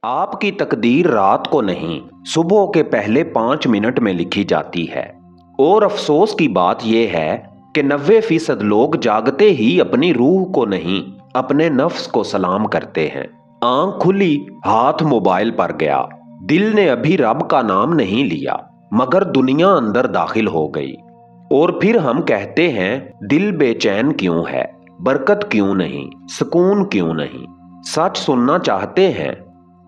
आपकी तकदीर रात को नहीं, सुबह के पहले 5 मिनट में लिखी जाती है। और अफसोस की बात यह है कि 90% लोग जागते ही अपनी रूह को नहीं, अपने नफ्स को सलाम करते हैं। आंख खुली, हाथ मोबाइल पर गया, दिल ने अभी रब का नाम नहीं लिया, मगर दुनिया अंदर दाखिल हो गई। और फिर हम कहते हैं दिल बेचैन क्यों है, बरकत क्यों नहीं, सुकून क्यों नहीं। सच सुनना चाहते हैं?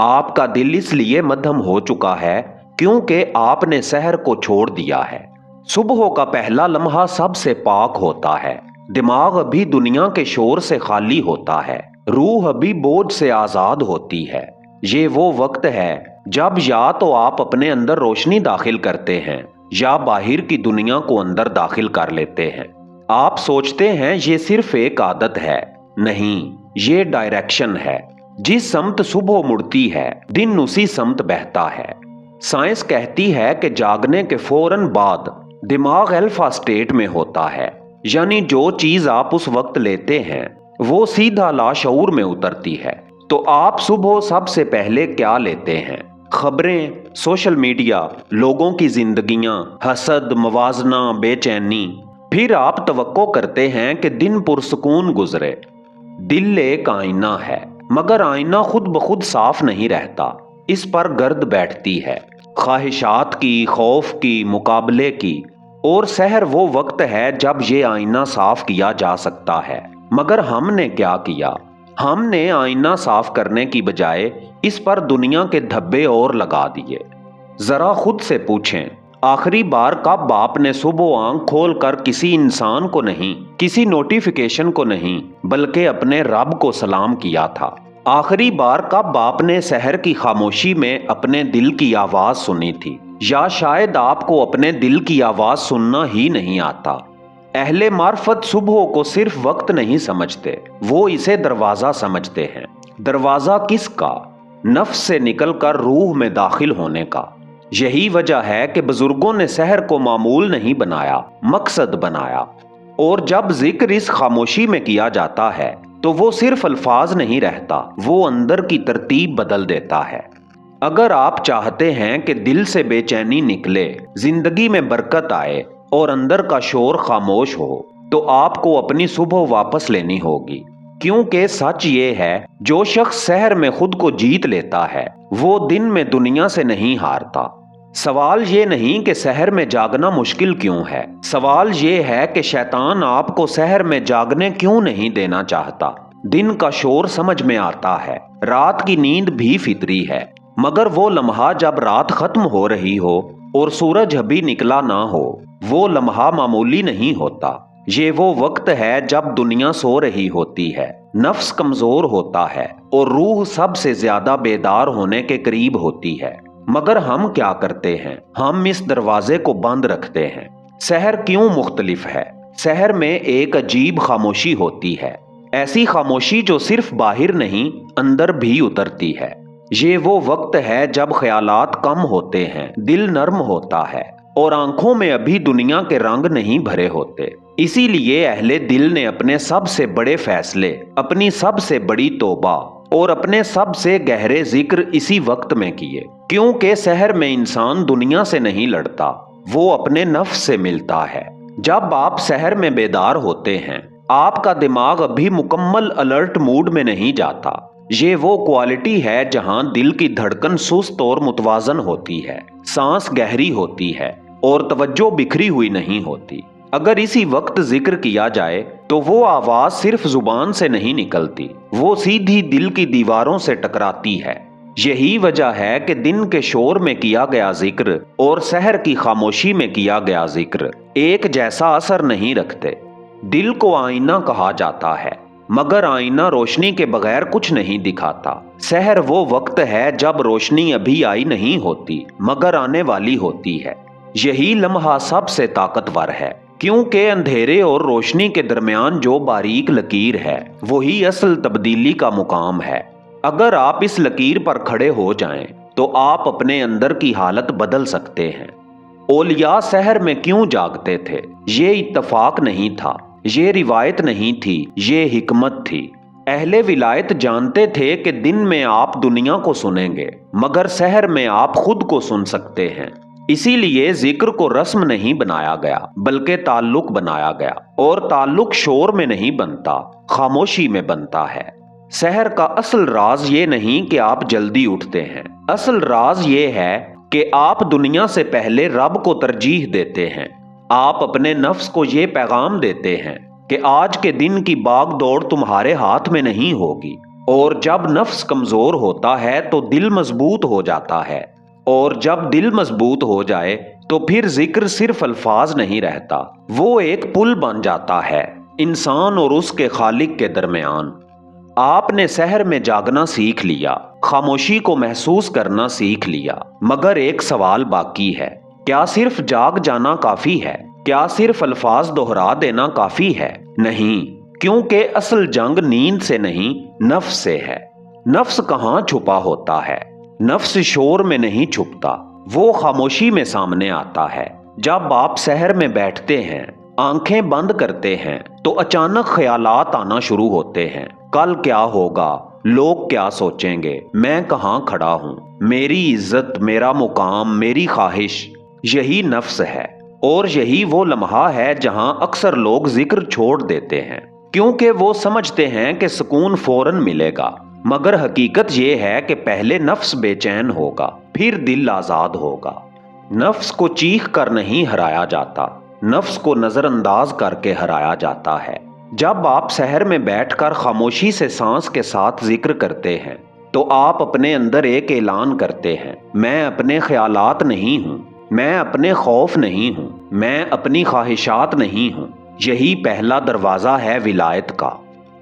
आपका दिल इसलिए मध्यम हो चुका है क्योंकि आपने सहर को छोड़ दिया है। सुबह का पहला लम्हा सबसे पाक होता है। दिमाग अभी दुनिया के शोर से खाली होता है, रूह अभी बोझ से आजाद होती है। ये वो वक्त है जब या तो आप अपने अंदर रोशनी दाखिल करते हैं या बाहर की दुनिया को अंदर दाखिल कर लेते हैं। आप सोचते हैं ये सिर्फ एक आदत है, नहीं, ये डायरेक्शन है। जिस समत सुबह मुड़ती है, दिन उसी समत बहता है। साइंस कहती है कि जागने के फौरन बाद दिमाग अल्फा स्टेट में होता है, यानी जो चीज आप उस वक्त लेते हैं वो सीधा लाशऊर में उतरती है। तो आप सुबह सबसे पहले क्या लेते हैं? खबरें, सोशल मीडिया, लोगों की जिंदगियां, हसद, मवाजना, बेचैनी। फिर आप तवक्को करते हैं कि दिन पुरसुकून गुजरे। दिल एक आईना है, मगर आईना खुद ब खुद साफ नहीं रहता, इस पर गर्द बैठती है, ख्वाहिशात की, खौफ की, मुकाबले की। और सहर वो वक्त है जब ये आईना साफ किया जा सकता है। मगर हमने क्या किया? हमने आईना साफ करने की बजाय इस पर दुनिया के धब्बे और लगा दिए। जरा खुद से पूछें, आखिरी बार कब आपने सुबह आंख खोलकर किसी इंसान को नहीं, किसी नोटिफिकेशन को नहीं, बल्कि अपने रब को सलाम किया था? आखिरी बार कब आपने सहर की खामोशी में अपने दिल की आवाज सुनी थी? या शायद आपको अपने दिल की आवाज सुनना ही नहीं आता। अहले मार्फत सुबह को सिर्फ वक्त नहीं समझते, वो इसे दरवाजा समझते हैं। दरवाजा किसका? नफ्स से निकलकर रूह में दाखिल होने का। यही वजह है कि बुजुर्गों ने सहर को मामूल नहीं बनाया, मकसद बनाया। और जब जिक्र इस खामोशी में किया जाता है तो वो सिर्फ अल्फाज नहीं रहता, वो अंदर की तरतीब बदल देता है। अगर आप चाहते हैं कि दिल से बेचैनी निकले, जिंदगी में बरकत आए और अंदर का शोर खामोश हो, तो आपको अपनी सुबह वापस लेनी होगी। क्योंकि सच ये है, जो शख्स सहर में खुद को जीत लेता है वो दिन में दुनिया से नहीं हारता। सवाल ये नहीं कि सहर में जागना मुश्किल क्यों है, सवाल ये है कि शैतान आपको सहर में जागने क्यों नहीं देना चाहता। दिन का शोर समझ में आता है, रात की नींद भी फितरी है, मगर वो लम्हा जब रात खत्म हो रही हो और सूरज अभी निकला ना हो, वो लम्हा मामूली नहीं होता। ये वो वक्त है जब दुनिया सो रही होती है, नफ्स कमजोर होता है और रूह सबसे ज्यादा बेदार होने के करीब होती है। मगर हम क्या करते हैं? हम इस दरवाजे को बंद रखते हैं। सहर क्यों मुख्तलिफ है? सहर में एक अजीब खामोशी होती है, ऐसी खामोशी जो सिर्फ बाहर नहीं, अंदर भी उतरती है। ये वो वक्त है जब ख्यालात कम होते हैं, दिल नर्म होता है और आंखों में अभी दुनिया के रंग नहीं भरे होते। इसीलिए अहले दिल ने अपने सबसे बड़े फैसले, अपनी सबसे बड़ी तौबा और अपने सबसे गहरे जिक्र इसी वक्त में किए। क्योंकि सहर में इंसान दुनिया से नहीं लड़ता, वो अपने नफ्स से मिलता है। जब आप सहर में बेदार होते हैं, आपका दिमाग अभी मुकम्मल अलर्ट मूड में नहीं जाता। ये वो क्वालिटी है जहां दिल की धड़कन सुस्त और मुतवाजन होती है, सांस गहरी होती है और तवज्जो बिखरी हुई नहीं होती। अगर इसी वक्त जिक्र किया जाए तो वो आवाज सिर्फ जुबान से नहीं निकलती, वो सीधी दिल की दीवारों से टकराती है। यही वजह है कि दिन के शोर में किया गया जिक्र और सहर की खामोशी में किया गया जिक्र एक जैसा असर नहीं रखते। दिल को आईना कहा जाता है, मगर आईना रोशनी के बगैर कुछ नहीं दिखाता। सहर वो वक्त है जब रोशनी अभी आई नहीं होती, मगर आने वाली होती है। यही लम्हा सबसे ताकतवर है, क्योंकि अंधेरे और रोशनी के दरमियान जो बारीक लकीर है वही असल तब्दीली का मुकाम है। अगर आप इस लकीर पर खड़े हो जाएं, तो आप अपने अंदर की हालत बदल सकते हैं। औलिया सहर में क्यों जागते थे? ये इत्तफाक नहीं था, ये रिवायत नहीं थी, ये हिकमत थी। اہل ولایت جانتے تھے کہ دن میں آپ دنیا کو سنیں گے مگر سحر میں آپ خود کو سن سکتے ہیں، اسی لیے ذکر کو رسم نہیں بنایا گیا بلکہ تعلق بنایا گیا، اور تعلق شور میں نہیں بنتا، خاموشی میں بنتا ہے۔ سحر کا اصل راز یہ نہیں کہ آپ جلدی اٹھتے ہیں، اصل راز یہ ہے کہ آپ دنیا سے پہلے رب کو ترجیح دیتے ہیں۔ آپ اپنے نفس کو یہ پیغام دیتے ہیں کہ آج کے دن کی باغ دوڑ تمہارے ہاتھ میں نہیں ہوگی، اور جب نفس کمزور ہوتا ہے تو دل مضبوط ہو جاتا ہے، اور جب دل مضبوط ہو جائے تو پھر ذکر صرف الفاظ نہیں رہتا، وہ ایک پل بن جاتا ہے انسان اور اس کے خالق کے درمیان۔ آپ نے سحر میں جاگنا سیکھ لیا، خاموشی کو محسوس کرنا سیکھ لیا، مگر ایک سوال باقی ہے، کیا صرف جاگ جانا کافی ہے؟ کیا صرف الفاظ دہرا دینا کافی ہے؟ نہیں، کیونکہ اصل جنگ نیند سے نہیں، نفس سے ہے۔ نفس کہاں چھپا ہوتا ہے؟ نفس شور میں نہیں چھپتا، وہ خاموشی میں سامنے آتا ہے۔ جب آپ سحر میں بیٹھتے ہیں، آنکھیں بند کرتے ہیں تو اچانک خیالات آنا شروع ہوتے ہیں۔ کل کیا ہوگا؟ لوگ کیا سوچیں گے؟ میں کہاں کھڑا ہوں؟ میری عزت، میرا مقام، میری خواہش۔ یہی نفس ہے، اور یہی وہ لمحہ ہے جہاں اکثر لوگ ذکر چھوڑ دیتے ہیں کیونکہ وہ سمجھتے ہیں کہ سکون فوراً ملے گا، مگر حقیقت یہ ہے کہ پہلے نفس بے چین ہوگا، پھر دل آزاد ہوگا۔ نفس کو چیخ کر نہیں ہرایا جاتا، نفس کو نظر انداز کر کے ہرایا جاتا ہے۔ جب آپ سحر میں بیٹھ کر خاموشی سے سانس کے ساتھ ذکر کرتے ہیں تو آپ اپنے اندر ایک اعلان کرتے ہیں، میں اپنے خیالات نہیں ہوں، میں اپنے خوف نہیں ہوں، میں اپنی خواہشات نہیں ہوں۔ یہی پہلا دروازہ ہے ولایت کا۔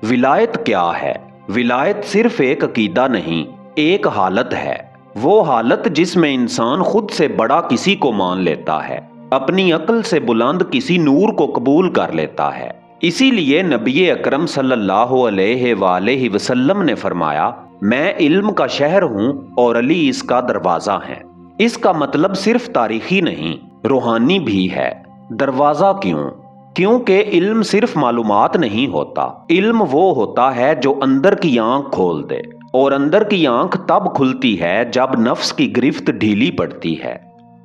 ولایت کیا ہے؟ ولایت صرف ایک عقیدہ نہیں، ایک حالت ہے، وہ حالت جس میں انسان خود سے بڑا کسی کو مان لیتا ہے، اپنی عقل سے بلند کسی نور کو قبول کر لیتا ہے۔ اسی لیے نبی اکرم صلی اللہ علیہ وآلہ وسلم نے فرمایا، میں علم کا شہر ہوں اور علی اس کا دروازہ ہے۔ اس کا مطلب صرف تاریخی نہیں، روحانی بھی ہے۔ دروازہ کیوں؟ کیونکہ علم صرف معلومات نہیں ہوتا، علم وہ ہوتا ہے جو اندر کی آنکھ کھول دے، اور اندر کی آنکھ تب کھلتی ہے جب نفس کی گرفت ڈھیلی پڑتی ہے۔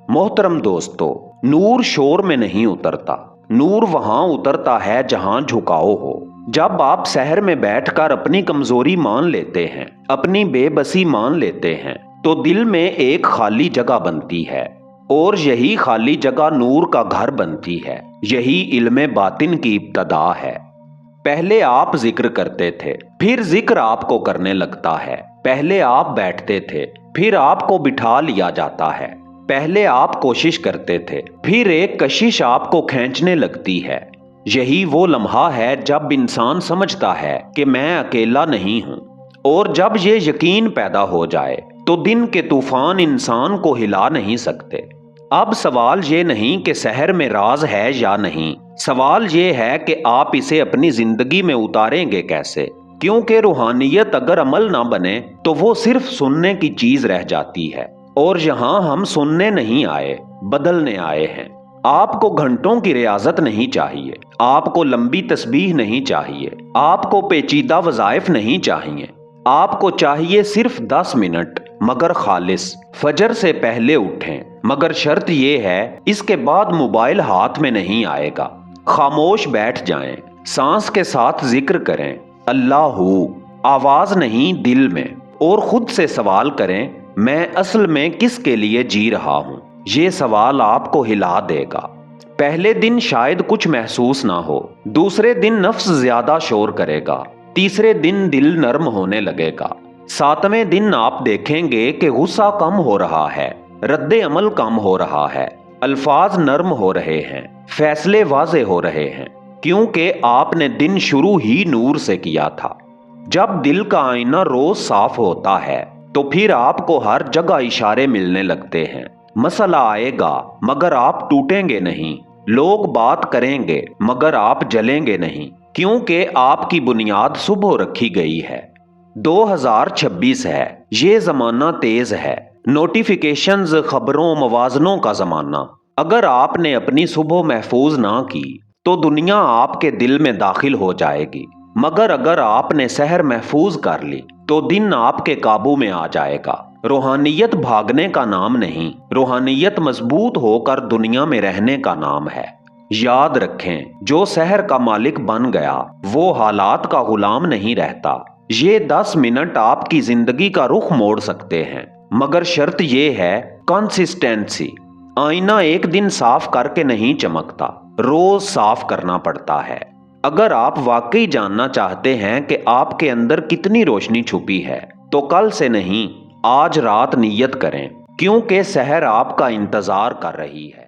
محترم دوستو، نور شور میں نہیں اترتا، نور وہاں اترتا ہے جہاں جھکاؤ ہو۔ جب آپ سحر میں بیٹھ کر اپنی کمزوری مان لیتے ہیں، اپنی بے بسی مان لیتے ہیں، تو دل میں ایک خالی جگہ بنتی ہے، اور یہی خالی جگہ نور کا گھر بنتی ہے، یہی علم باطن کی ابتدا ہے۔ پہلے آپ ذکر کرتے تھے، پھر ذکر آپ کو کرنے لگتا ہے۔ پہلے آپ بیٹھتے تھے، پھر آپ کو بٹھا لیا جاتا ہے۔ پہلے آپ کوشش کرتے تھے، پھر ایک کشش آپ کو کھینچنے لگتی ہے۔ یہی وہ لمحہ ہے جب انسان سمجھتا ہے کہ میں اکیلا نہیں ہوں، اور جب یہ یقین پیدا ہو جائے تو دن کے طوفان انسان کو ہلا نہیں سکتے۔ اب سوال یہ نہیں کہ سحر میں راز ہے یا نہیں، سوال یہ ہے کہ آپ اسے اپنی زندگی میں اتاریں گے کیسے، کیونکہ روحانیت اگر عمل نہ بنے تو وہ صرف سننے کی چیز رہ جاتی ہے، اور یہاں ہم سننے نہیں آئے، بدلنے آئے ہیں۔ آپ کو گھنٹوں کی ریاضت نہیں چاہیے، آپ کو لمبی تسبیح نہیں چاہیے، آپ کو پیچیدہ وظائف نہیں چاہیے، آپ کو چاہیے صرف 10 منٹ مگر خالص۔ فجر سے پہلے اٹھیں، مگر شرط یہ ہے اس کے بعد موبائل ہاتھ میں نہیں آئے گا۔ خاموش بیٹھ جائیں، سانس کے ساتھ ذکر کریں، اللہ ہو، آواز نہیں دل میں، اور خود سے سوال کریں، میں اصل میں کس کے لیے جی رہا ہوں؟ یہ سوال آپ کو ہلا دے گا۔ پہلے دن شاید کچھ محسوس نہ ہو، دوسرے دن نفس زیادہ شور کرے گا، تیسرے دن دل نرم ہونے لگے گا، 7ویں دن آپ دیکھیں گے کہ غصہ کم ہو رہا ہے، رد عمل کم ہو رہا ہے، الفاظ نرم ہو رہے ہیں، فیصلے واضح ہو رہے ہیں، کیونکہ آپ نے دن شروع ہی نور سے کیا تھا۔ جب دل کا آئینہ روز صاف ہوتا ہے تو پھر آپ کو ہر جگہ اشارے ملنے لگتے ہیں۔ مسئلہ آئے گا مگر آپ ٹوٹیں گے نہیں، لوگ بات کریں گے مگر آپ جلیں گے نہیں، کیونکہ آپ کی بنیاد صبح رکھی گئی ہے۔ 2026 ہے، یہ زمانہ تیز ہے، نوٹیفیکیشنز، خبروں، موازنوں کا زمانہ۔ اگر آپ نے اپنی صبح محفوظ نہ کی تو دنیا آپ کے دل میں داخل ہو جائے گی، मगर अगर आपने सहर महफूज कर ली तो दिन आपके काबू में आ जाएगा। रूहानियत भागने का नाम नहीं, रूहानियत मजबूत होकर दुनिया में रहने का नाम है। याद रखें, जो शहर का मालिक बन गया वो हालात का गुलाम नहीं रहता। ये 10 मिनट आपकी जिंदगी का रुख मोड़ सकते हैं, मगर शर्त ये है कंसिस्टेंसी। आईना एक दिन साफ करके नहीं चमकता, रोज साफ करना पड़ता है। अगर आप वाकई जानना चाहते हैं कि आपके अंदर कितनी रोशनी छुपी है तो कल से नहीं, आज रात नियत करें, क्योंकि शहर आपका इंतजार कर रही है।